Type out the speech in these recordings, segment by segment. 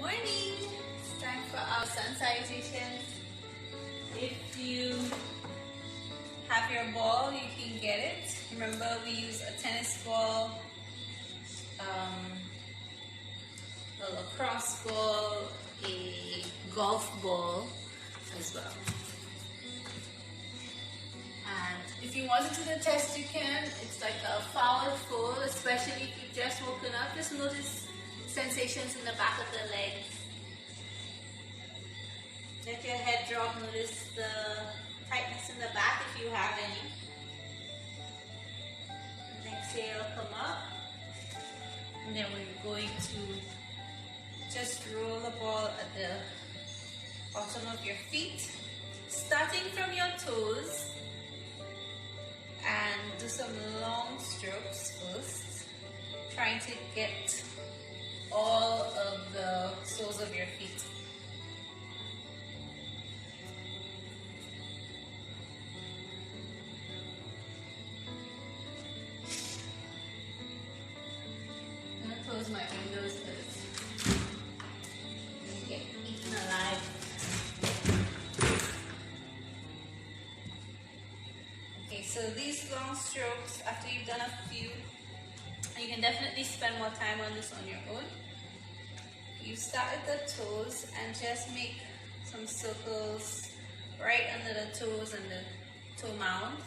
morning! It's time for our Sun Salutations. If you have your ball, you can get it. Remember, we use a tennis ball, a lacrosse ball, a golf ball as well. And if you want to do the test, you can. It's like a forward fold, especially if you've just woken up. Just notice sensations in the back of the legs. Let your head drop. Notice the tightness in the back if you have any. And exhale, come up. And then we're going to just roll the ball at the bottom of your feet, starting from your toes. And do some long strokes first, trying to get all of the soles of your feet. I'm going to close my windows because I get eaten alive. Okay, so these long strokes, after you've done a few, you can definitely spend more time on this on your own. You start at the toes and just make some circles right under the toes and the toe mound.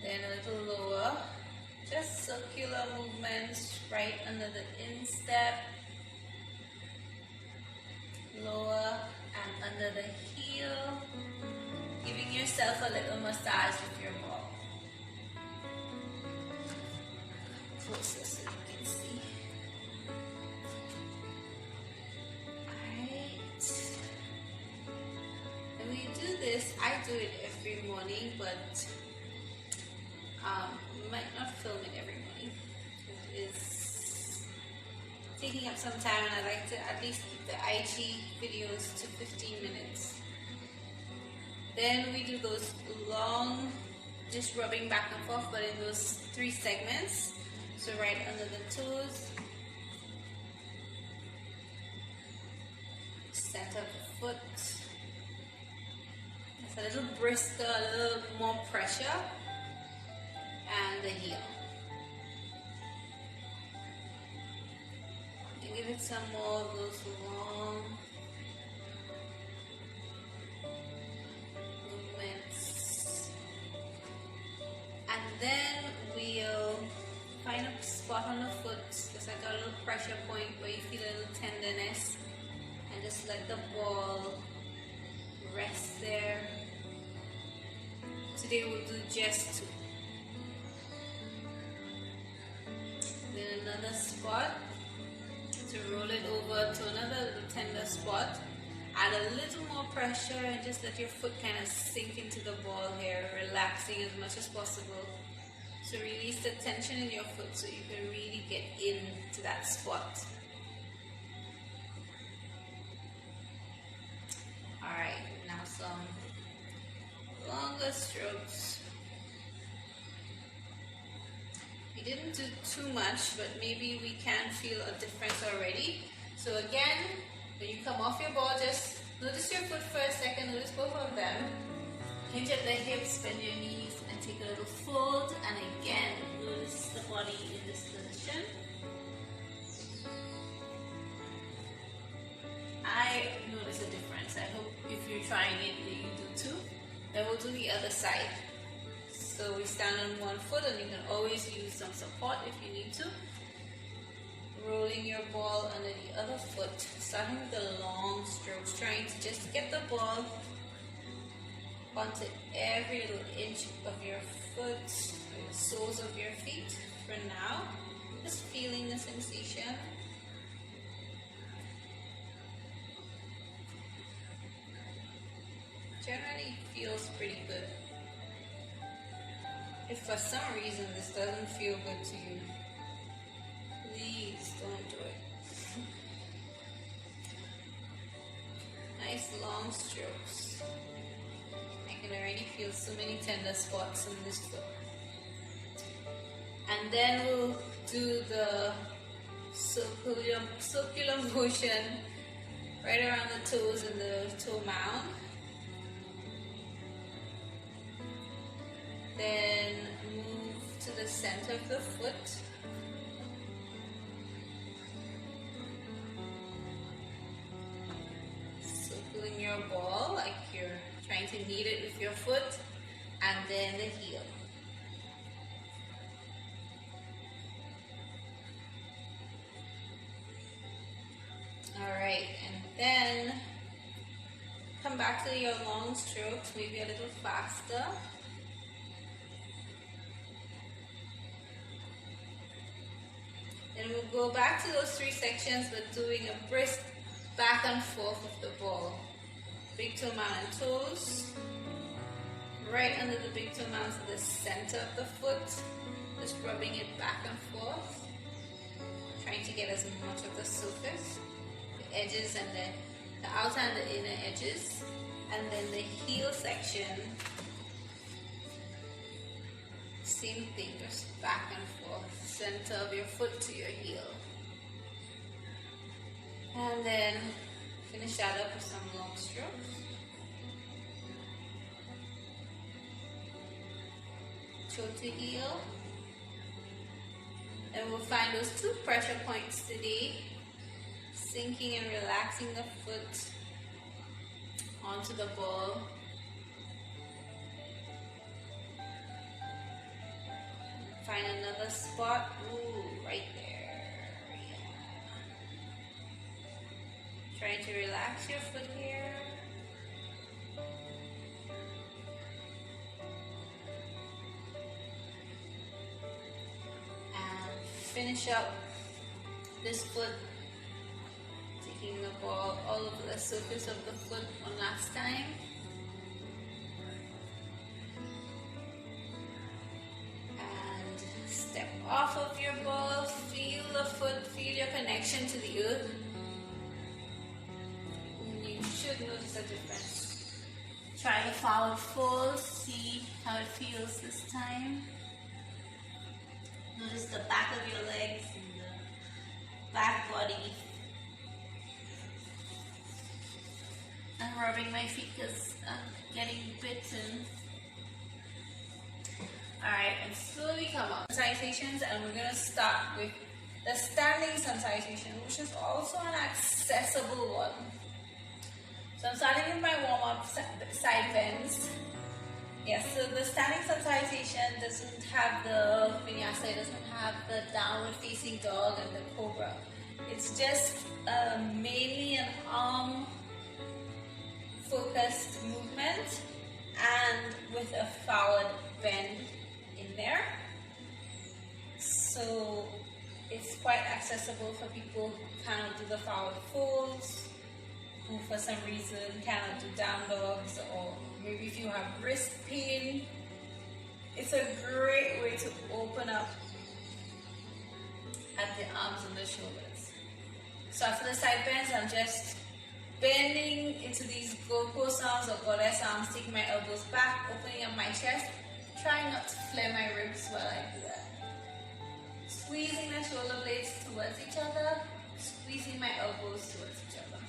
Then a little lower, just circular movements right under the instep, lower and under the heel. Giving yourself a little massage with your ball. Closer so you can see. Alright. And when you do this, I do it every morning, but you might not film it every morning. It is taking up some time, and I like to at least keep the IG videos to 15 minutes. Then we do those long, just rubbing back and forth, but in those 3 segments. So right under the toes, center of the foot. It's a little brisker, a little more pressure, and the heel. And give it some more of those long then we'll find a spot on the foot, just like a little pressure point where you feel a little tenderness, and just let the ball rest there. Today we'll do just 2. Then another spot to roll it over to another little tender spot. Add a little more pressure and just let your foot kind of sink into the ball here, relaxing as much as possible. So release the tension in your foot so you can really get into that spot. Alright, now some longer strokes. We didn't do too much, but maybe we can feel a difference already. So again, when you come off your ball, just notice your foot for a second, notice both of them. Hinge at the hips, bend your knees, and take a little fold. And again, notice the body in this position. I notice a difference. I hope if you're trying it, that you do too. Then we'll do the other side. So we stand on one foot, and you can always use some support if you need to. Rolling your ball under the other foot, starting with the long strokes, trying to just get the ball onto every little inch of your foot, the soles of your feet for now. Just feeling the sensation. Generally feels pretty good. If for some reason this doesn't feel good to you, please don't do it. Nice long strokes. I can already feel so many tender spots in this foot. And then we'll do the circular motion right around the toes and the toe mound. Then move to the center of the foot. Circling your ball like you're trying to knead it with your foot, and then the heel. Alright, and then come back to your long strokes, maybe a little faster. Then we'll go back to those three sections, but doing a brisk back and forth of the ball. Big toe mound and toes. Right under the big toe mound to the center of the foot. Just rubbing it back and forth. Trying to get as much of the surface. The edges and the outer and the inner edges. And then the heel section. Same thing, just back and forth. Center of your foot to your heel. And then finish that up with some long strokes. Toe to heel. And we'll find those two pressure points today. Sinking and relaxing the foot onto the ball. Find another spot. Ooh, right there. Yeah. Trying to relax your foot here. And finish up this foot. Taking the ball all over the surface of the foot one last time. Step off of your ball, feel the foot, feel your connection to the earth. You should notice a difference. Try the forward fold, see how it feels this time. Notice the back of your legs and the back body. I'm rubbing my feet because I'm getting bitten. Alright, and slowly come up. Salutations, and we're going to start with the Standing Sun Salutation, which is also an accessible one. So I'm starting with my warm-up side bends. Yes, so the Standing Sun Salutation doesn't have the vinyasa, it doesn't have the downward facing dog and the cobra. It's just mainly an arm focused movement and with a forward bend in there. So it's quite accessible for people who cannot do the forward folds, who for some reason cannot do down dogs, or maybe if you have wrist pain. It's a great way to open up at the arms and the shoulders. So after the side bends, I'm just bending into these goalpost arms or goddess arms, taking my elbows back, opening up my chest, trying not to flare my ribs while I do that. Squeezing the shoulder blades towards each other, squeezing my elbows towards each other.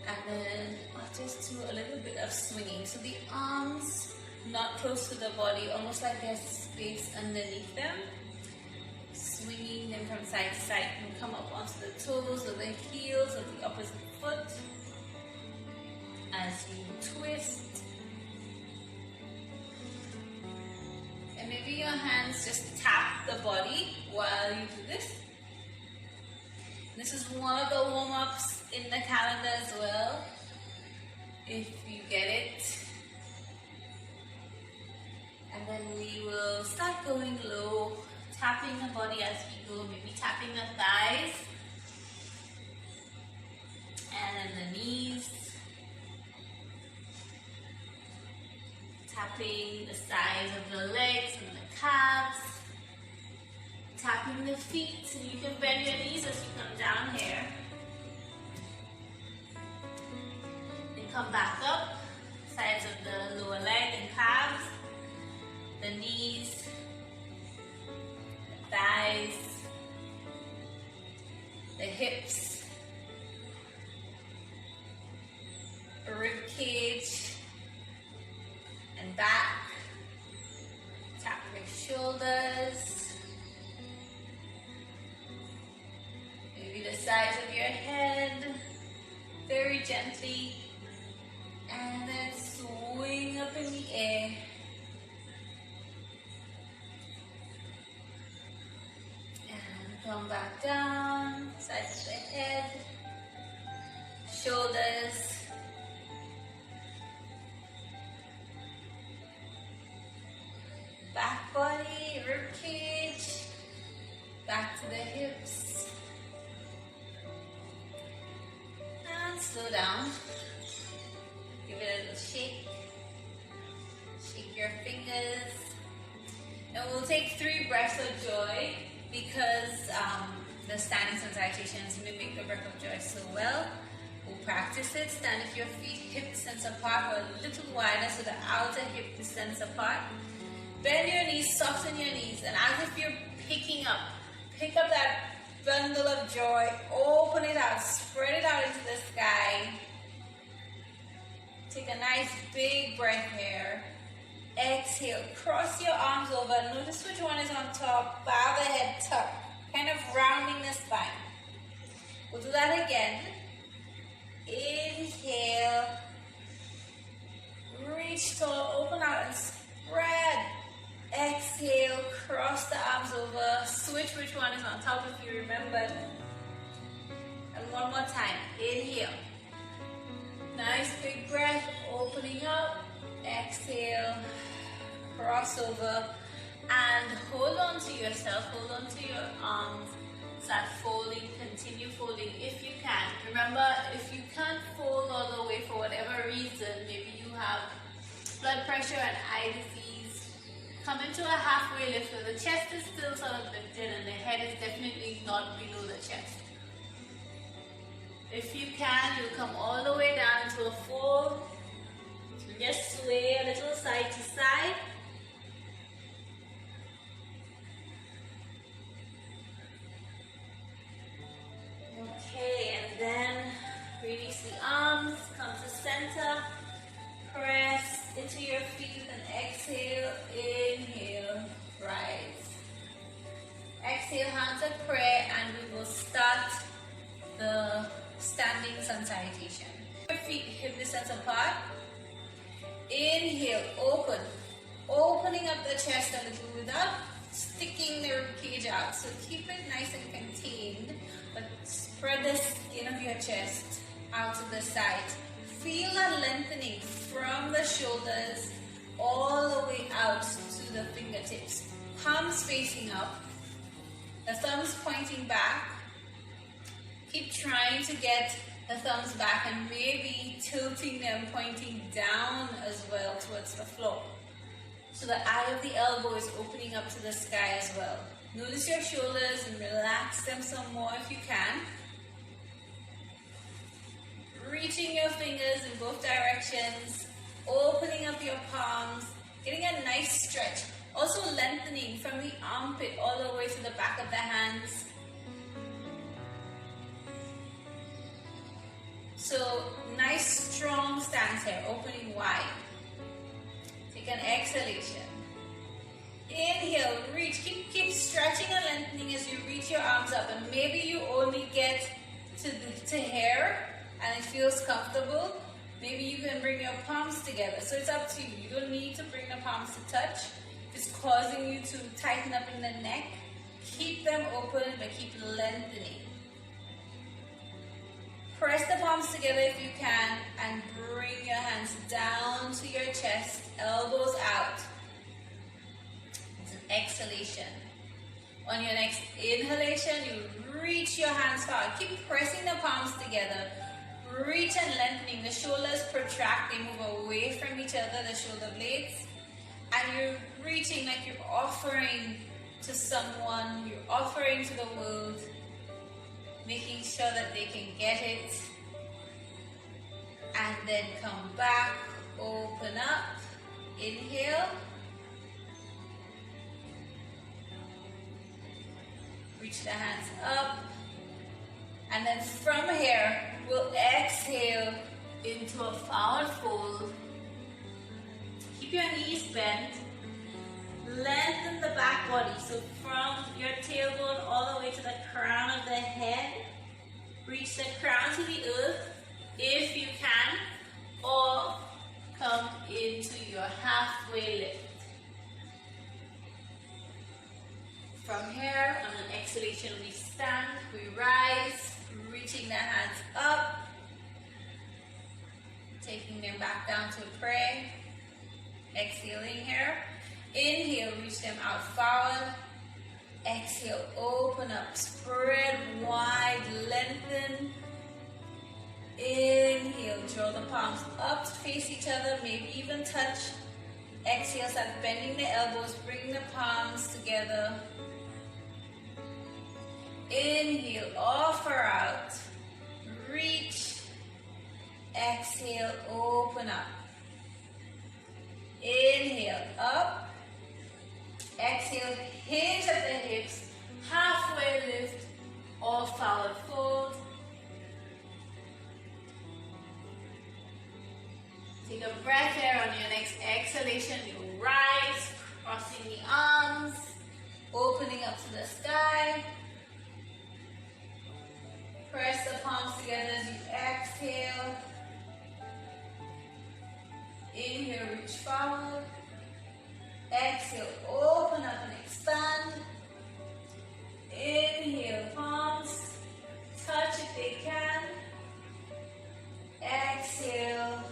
And then I'll just do a little bit of swinging. So the arms not close to the body, almost like there's space underneath them. Swinging them from side to side. And come up onto the toes or the heels of the opposite foot as you twist. And maybe your hands just tap the body while you do this. This is one of the warm-ups in the calendar as well, if you get it. And then we will start going low, tapping the body as we go, maybe tapping the thighs and then the knees, tapping the sides of the legs and the calves, tapping the feet, and you can bend your knees as you come down here. Then come back up, sides of the lower leg and calves, the knees, the thighs, the hips, rib cage and back. Tap your shoulders, maybe the sides of your head, very gently, and then swing up in the air. And come back down, sides of the head, shoulders, back body, rib cage, back to the hips, and slow down. Give it a little shake. Shake your fingers. And we'll take 3 breaths of joy because the Standing Sun Salutations mimic the breath of joy so well. We'll practice it. Stand with your feet hip distance apart or a little wider so the outer hip distance apart. Bend your knees, soften your knees, and as if you're pick up that bundle of joy, open it out, spread it out into the sky. Take a nice big breath here. Exhale, cross your arms over. Notice which one is on top. Bow the head tuck, kind of rounding the spine. We'll do that again. Inhale. Reach tall, open out and spread. Exhale, cross the arms over. Switch which one is on top if you remembered. And one more time. Inhale. Nice big breath, opening up. Exhale, cross over, and hold on to yourself, hold on to your arms. Start folding, continue folding if you can. Remember, if you can't fold all the way for whatever reason, maybe you have blood pressure and eye disease, come into a halfway lift where the chest is still sort of lifted and the head is definitely not below the chest. If you can, you'll come all the way down to a fold. Just sway a little side to side. Okay, and then release the arms, come to center, press into your feet and exhale, inhale, rise. Exhale, hands of prayer, and we will start the Standing Sun Salutation. Your feet hip distance apart. Inhale, open. Opening up the chest a little without sticking the rib cage out. So keep it nice and contained, but spread the skin of your chest out to the side. Feel that lengthening from the shoulders all the way out to the fingertips. Palms facing up. The thumbs pointing back. Keep trying to get the thumbs back and maybe tilting them, pointing down as well towards the floor. So the eye of the elbow is opening up to the sky as well. Notice your shoulders and relax them some more if you can. Reaching your fingers in both directions, opening up your palms, getting a nice stretch. Also lengthening from the armpit all the way to the back of the hands. So nice strong stance here, opening wide. Take an exhalation. Inhale, reach, keep stretching and lengthening as you reach your arms up, and maybe you only get to here and it feels comfortable. Maybe you can bring your palms together. So it's up to you. You don't need to bring the palms to touch. If it's causing you to tighten up in the neck, keep them open but keep lengthening. Press the palms together if you can and bring your hands down to your chest, elbows out. It's an exhalation. On your next inhalation, you reach your hands forward. Keep pressing the palms together. Reach and lengthening. The shoulders protract, they move away from each other, the shoulder blades. And you're reaching like you're offering to someone, you're offering to the world, making sure that they can get it. And then come back, open up. Inhale. Reach the hands up. And then from here, we'll exhale into a forward fold. Keep your knees bent. Lengthen the back body. So from your tailbone all the way to the crown of the head. Reach the crown to the earth if you can. Or come into your halfway lift. From here, on an exhalation, we stand, we rise, reaching the hands up, taking them back down to prayer. Exhaling here. Inhale, reach them out forward. Exhale, open up, spread wide, lengthen. Inhale, draw the palms up to face each other, maybe even touch. Exhale, start bending the elbows, bring the palms together. Inhale, offer out, reach. Exhale, open up. Inhale, up. Exhale, hinge at the hips, halfway lift or forward fold. Take a breath here. On your next exhalation, you rise, crossing the arms, opening up to the sky. Press the palms together as you exhale. Inhale, reach forward. Exhale, open up and expand. Inhale, palms touch if they can. Exhale,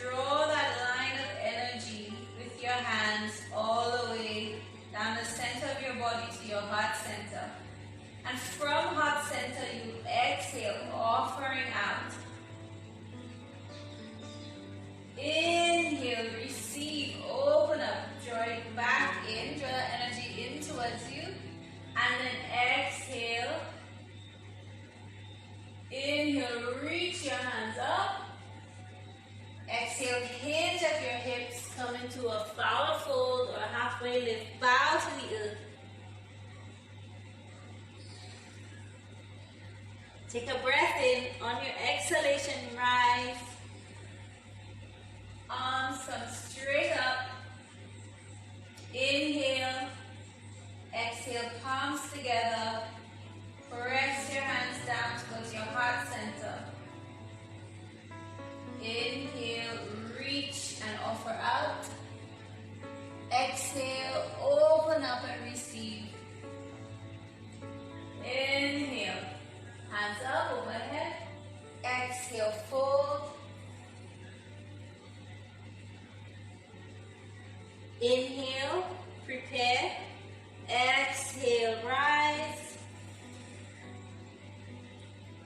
draw that line of energy with your hands all the way down the center of your body to your heart center. And from heart center, you exhale, offering out. Inhale, receive, open up, draw it back in, draw that energy in towards you. And then exhale. Inhale, reach your hands up. Exhale, hinge at your hips, come into a forward fold or a halfway lift, bow to the earth. Take a breath in. On your exhalation, rise. Arms come straight up. Inhale. Exhale, palms together. Press your hands down towards your heart center. Inhale, reach and offer out. Exhale, open up and receive. Inhale, hands up overhead. Exhale, fold. Inhale, prepare. Exhale, rise.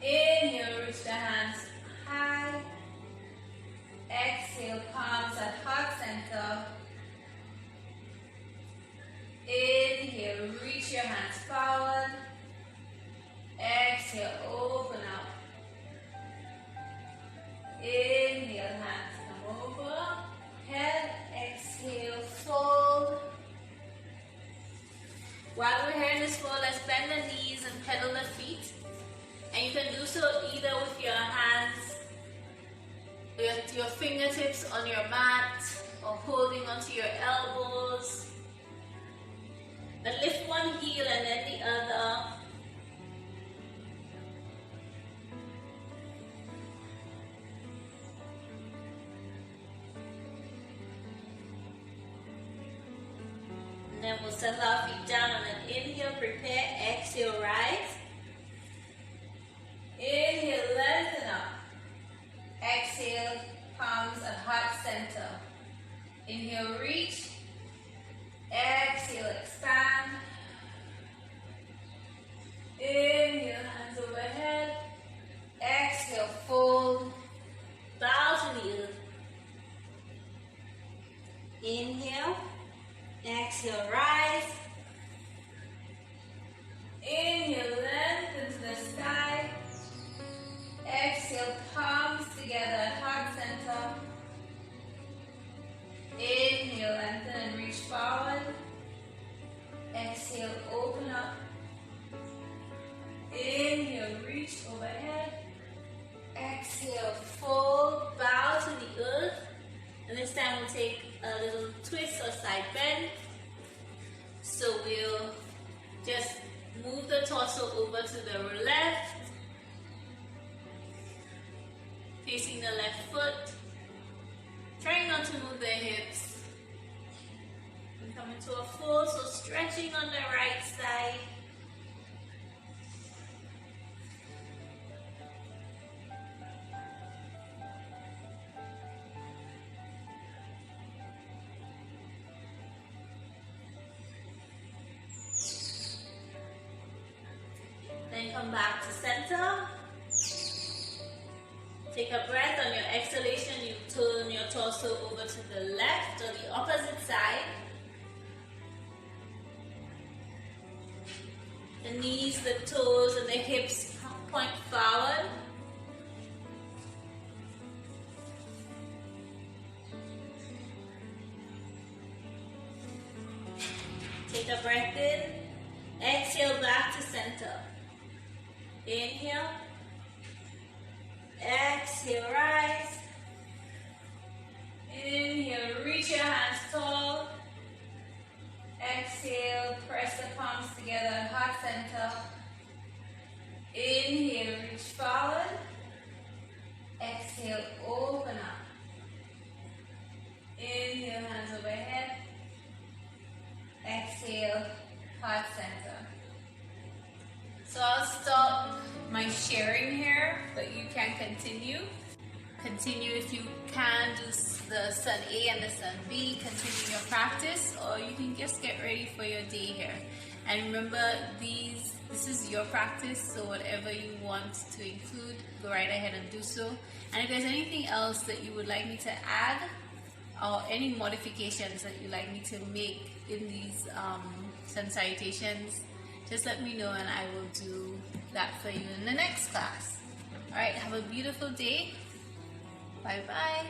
Inhale, reach the hands high. Exhale, palms at heart center. Inhale, reach your hands forward. Exhale, open up. Inhale, hands come over. Head, exhale, fold. While we're here in this fold, let's bend the knees and pedal the feet. And you can do so either with your hands, with your fingertips on your mat, or holding onto your elbows. And lift one heel and then the other. And then we'll settle our feet down on an inhale, prepare, exhale, rise. Inhale, lengthen up. Exhale, palms at heart center. Inhale, reach. Exhale, expand. Inhale, hands overhead. Exhale, fold. Bow to the earth. Inhale. Exhale, rise. Inhale. Move the torso over to the left, facing the left foot. Trying not to move the hips. And come into a fold, so stretching on the right side. Then come back to center. Take a breath. On your exhalation, you turn your torso over to the left or the opposite side. The knees, the toes, and the hips point forward. Take a breath in. Exhale back to center. Inhale. Exhale, rise. Inhale, reach your hands tall. Exhale, press the palms together, heart center. Inhale, reach forward. Exhale, open up. Inhale, hands overhead. Exhale, heart center. So I'll stop my sharing here, but you can continue. Continue if you can, do the Sun A and the Sun B, continue your practice, or you can just get ready for your day here. And remember, this is your practice, so whatever you want to include, go right ahead and do so. And if there's anything else that you would like me to add, or any modifications that you'd like me to make in these Sun Salutations, just let me know and I will do that for you in the next class. Alright, have a beautiful day. Bye bye.